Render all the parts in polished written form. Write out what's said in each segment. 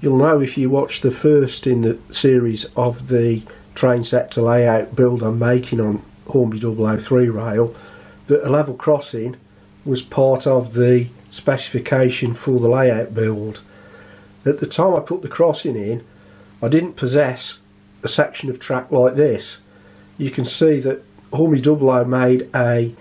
You'll know if you watch the first in the series of the train sector layout build I'm making on Hornby 003 rail that a level crossing was part of the specification for the layout build. At the time I put the crossing in, I didn't possess a section of track like this. You can see that Hornby Dublo made a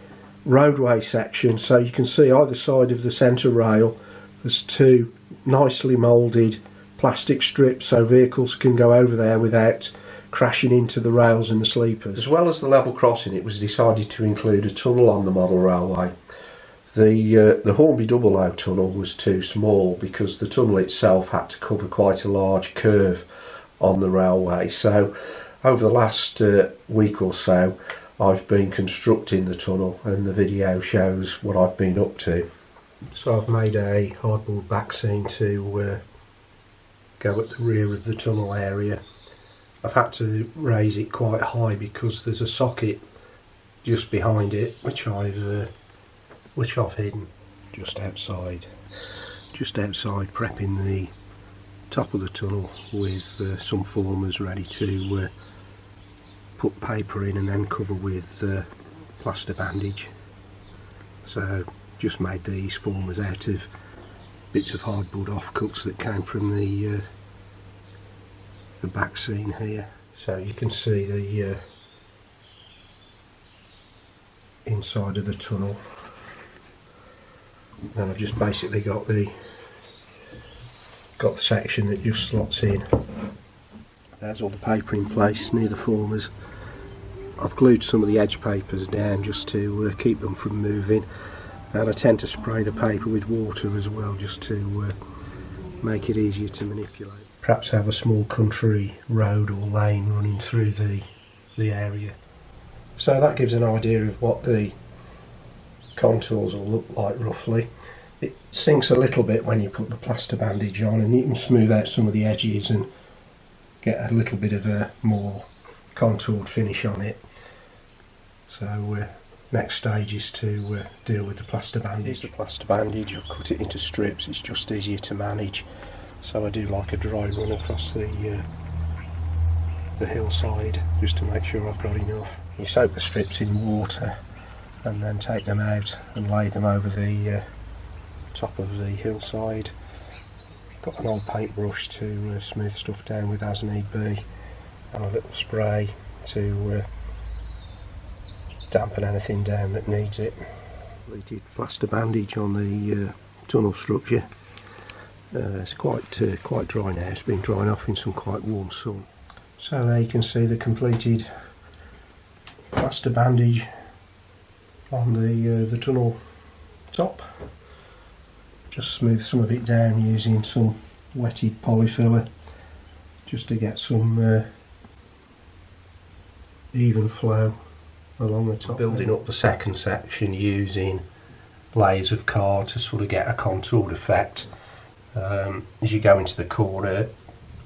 roadway section, so you can see either side of the centre rail there's two nicely moulded plastic strips so vehicles can go over there without crashing into the rails and the sleepers. As well as the level crossing, it was decided to include a tunnel on the model railway. The Hornby 00 tunnel was too small because the tunnel itself had to cover quite a large curve on the railway. So over the last week or so I've been constructing the tunnel, and the video shows what I've been up to. So I've made a hardboard back seam to go at the rear of the tunnel area. I've had to raise it quite high because there's a socket just behind it which I've hidden just outside prepping the top of the tunnel with some formers ready to put paper in and then cover with plaster bandage. So just made these formers out of bits of hardboard offcuts that came from the back seam here. So you can see the inside of the tunnel, and I've just basically got the section that just slots in. There's all the paper in place near the formers. I've glued some of the edge papers down just to keep them from moving, and I tend to spray the paper with water as well just to make it easier to manipulate. Perhaps have a small country road or lane running through the area. So that gives an idea of what the contours will look like roughly. It sinks a little bit when you put the plaster bandage on, and you can smooth out some of the edges and get a little bit of a more contoured finish on it. So next stage is to deal with the plaster bandage. Here's the plaster bandage. I've cut it into strips, it's just easier to manage. So I do like a dry run across the hillside just to make sure I've got enough. You soak the strips in water and then take them out and lay them over the top of the hillside. Got an old paintbrush to smooth stuff down with as need be, and a little spray to dampen anything down that needs it. Completed plaster bandage on the tunnel structure. It's quite dry now. It's been drying off in some quite warm sun. So there you can see the completed plaster bandage on the tunnel top. Just smooth some of it down using some wetted polyfiller just to get some even flow along the top. Building up the second section using layers of card to sort of get a contoured effect. As you go into the corner,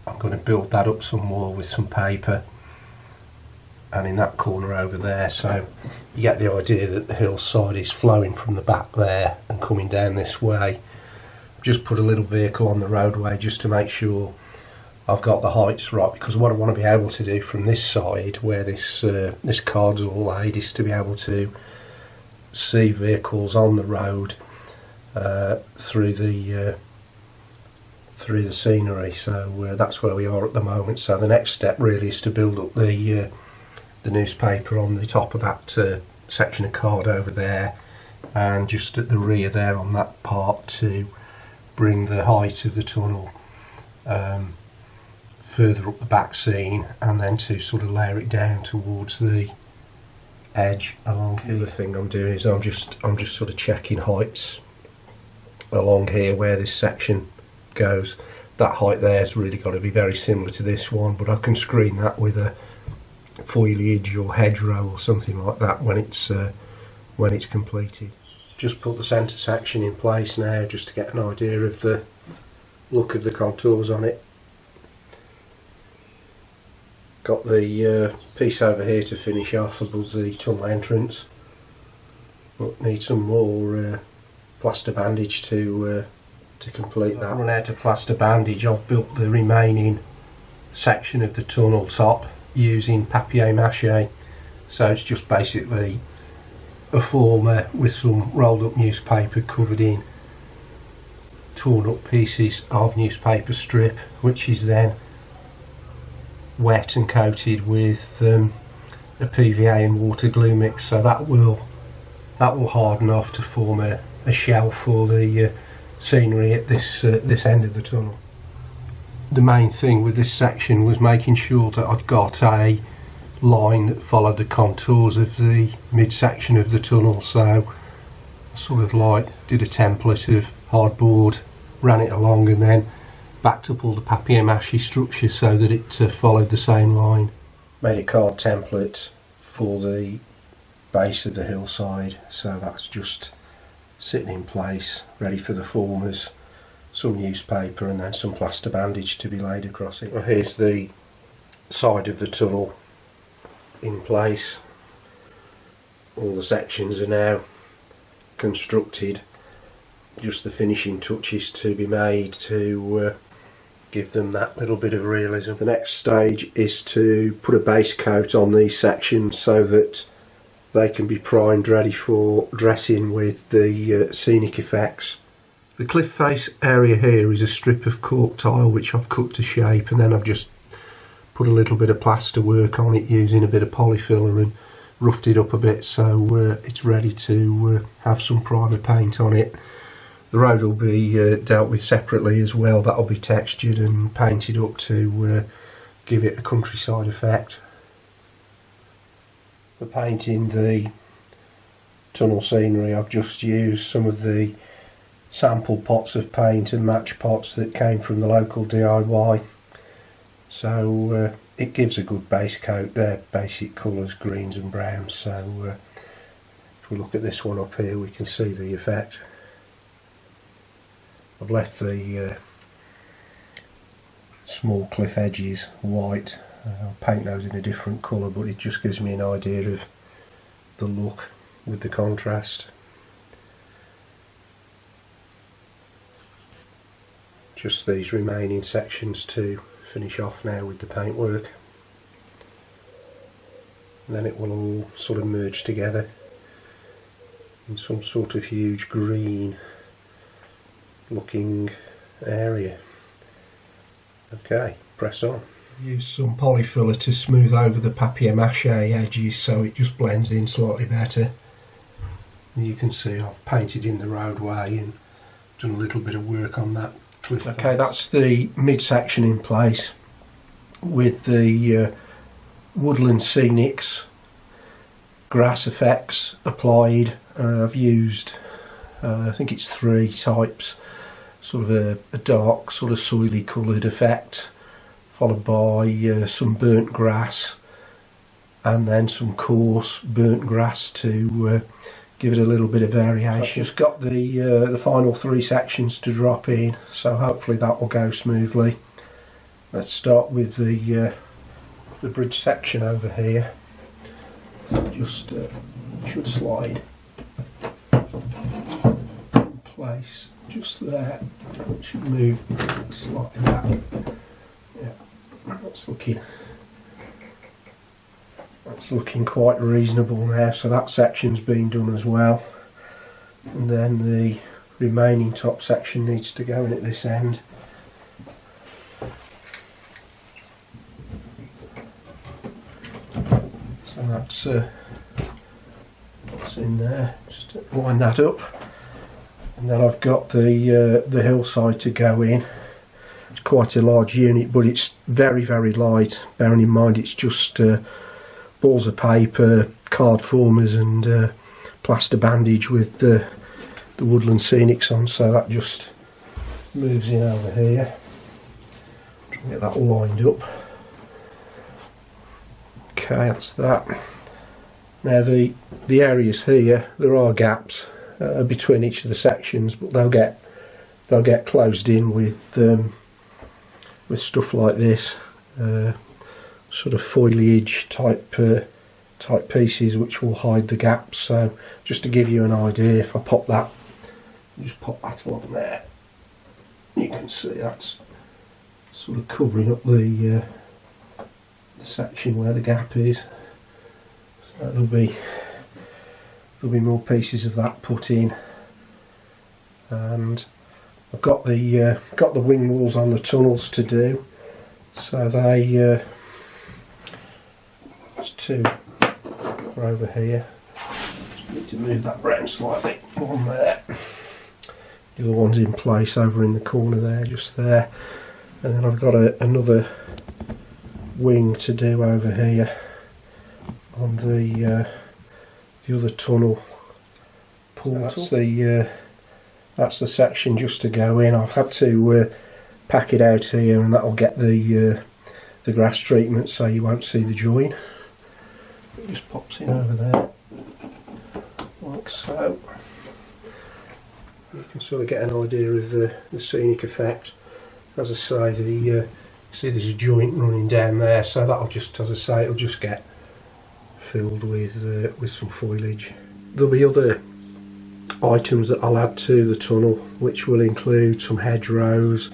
I'm going to build that up some more with some paper, and in that corner over there, so you get the idea that the hillside is flowing from the back there and coming down this way. Just put a little vehicle on the roadway just to make sure I've got the heights right, because what I want to be able to do from this side where this card's all laid is to be able to see vehicles on the road through the scenery. So that's where we are at the moment. So the next step really is to build up the newspaper on the top of that section of card over there, and just at the rear there on that part to bring the height of the tunnel further up the back seam, and then to sort of layer it down towards the edge along here. The other thing I'm doing is I'm just sort of checking heights along here where this section goes. That height there's really got to be very similar to this one, but I can screen that with a foliage or hedgerow or something like that when it's completed. Just put the centre section in place now just to get an idea of the look of the contours on it. Got the piece over here to finish off above the tunnel entrance, but need some more plaster bandage to to complete that. I've run out of plaster bandage. I've built the remaining section of the tunnel top using papier-mâché, so it's just basically a former with some rolled up newspaper covered in torn up pieces of newspaper strip, which is then wet and coated with a PVA and water glue mix, so that will harden off to form a shell for the scenery at this end of the tunnel. The main thing with this section was making sure that I'd got a line that followed the contours of the midsection of the tunnel, so I sort of like did a template of hardboard, ran it along and then backed up all the papier-mâché structure so that it followed the same line. Made a card template for the base of the hillside, so that's just sitting in place ready for the formers, some newspaper and then some plaster bandage to be laid across it. Well, here's the side of the tunnel in place. All the sections are now constructed, just the finishing touches to be made to give them that little bit of realism. The next stage is to put a base coat on these sections so that they can be primed ready for dressing with the scenic effects. The cliff face area here is a strip of cork tile which I've cut to shape, and then I've just put a little bit of plaster work on it using a bit of polyfiller and roughed it up a bit so it's ready to have some primer paint on it. The road will be dealt with separately as well. That'll be textured and painted up to give it a countryside effect. For painting the tunnel scenery, I've just used some of the sample pots of paint and match pots that came from the local DIY, so it gives a good base coat. They're basic colours, greens and browns, so if we look at this one up here we can see the effect. I've left the small cliff edges white. I'll paint those in a different colour, but it just gives me an idea of the look with the contrast. Just these remaining sections to finish off now with the paintwork, and then it will all sort of merge together in some sort of huge green looking area. Okay, press on. Use some polyfiller to smooth over the papier-mâché edges so it just blends in slightly better. And you can see I've painted in the roadway and done a little bit of work on that cliff. Okay, that's the midsection in place with the woodland scenics grass effects applied. I've used I think it's 3 types, sort of a dark sort of soily coloured effect, followed by some burnt grass and then some coarse burnt grass to give it a little bit of variation. So I've just got the final 3 sections to drop in, so hopefully that will go smoothly. Let's start with the bridge section over here. Just should slide in place just there. It should move slightly back. Yeah, that's looking quite reasonable now. So that section's been done as well, and then the remaining top section needs to go in at this end. So that's in there. Just line that up, and then I've got the hillside to go in. It's quite a large unit, but it's very, very light. Bearing in mind it's just balls of paper, card formers, and plaster bandage with the woodland scenics on. So that just moves in over here. Try and get that lined up. Okay, that's that. Now the areas here, there are gaps between each of the sections, but they'll get closed in with stuff like this, sort of foliage type pieces which will hide the gaps. So just to give you an idea, if I pop that, just pop that along there, can see that's sort of covering up the section where the gap is. So there'll be more pieces of that put in, and I've got the wing walls on the tunnels to do. So they there's two for over here. Just need to move that round slightly. One there. The other one's in place over in the corner there, just there. And then I've got another wing to do over here on the other tunnel portal. That's the section just to go in. I've had to pack it out here, and that'll get the grass treatment so you won't see the join. It just pops in over there like so. You can sort of get an idea of the scenic effect. As I say, see there's a joint running down there, so that'll just, as I say, it'll just get filled with some foliage. There'll be other items that I'll add to the tunnel, which will include some hedgerows,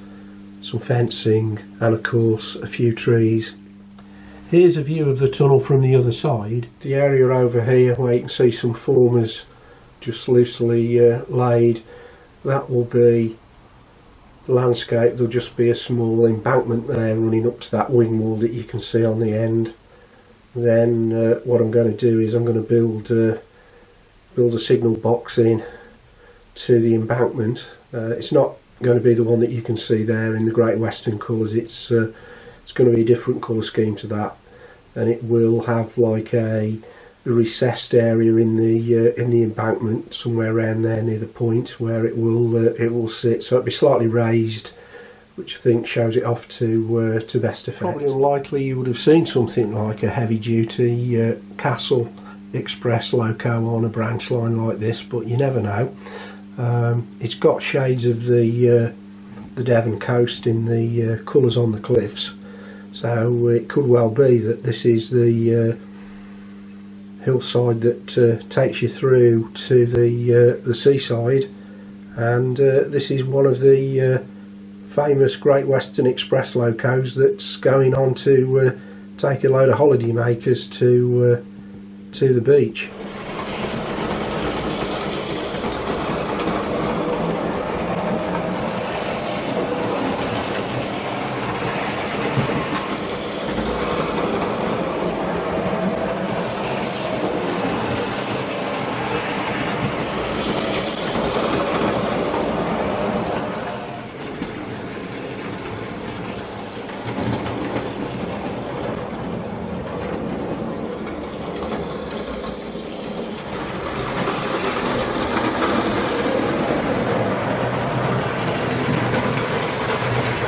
some fencing, and of course a few trees. Here's a view of the tunnel from the other side. The area over here where you can see some formers just loosely laid, that will be the landscape. There'll just be a small embankment there running up to that wing wall that you can see on the end. Then what I'm going to do is I'm going to build a signal box in to the embankment. It's not going to be the one that you can see there in the Great Western colours. It's going to be a different colour scheme to that, and it will have like a recessed area in the embankment somewhere around there near the point where it will sit. So it'll be slightly raised, which I think shows it off to best effect. Probably unlikely you would have seen something like a heavy duty Castle Express loco on a branch line like this, but you never know. It's got shades of the Devon coast in the colours on the cliffs, so it could well be that this is the hillside that takes you through to the seaside, and this is one of the famous Great Western Express locos that's going on to take a load of holiday makers to the beach.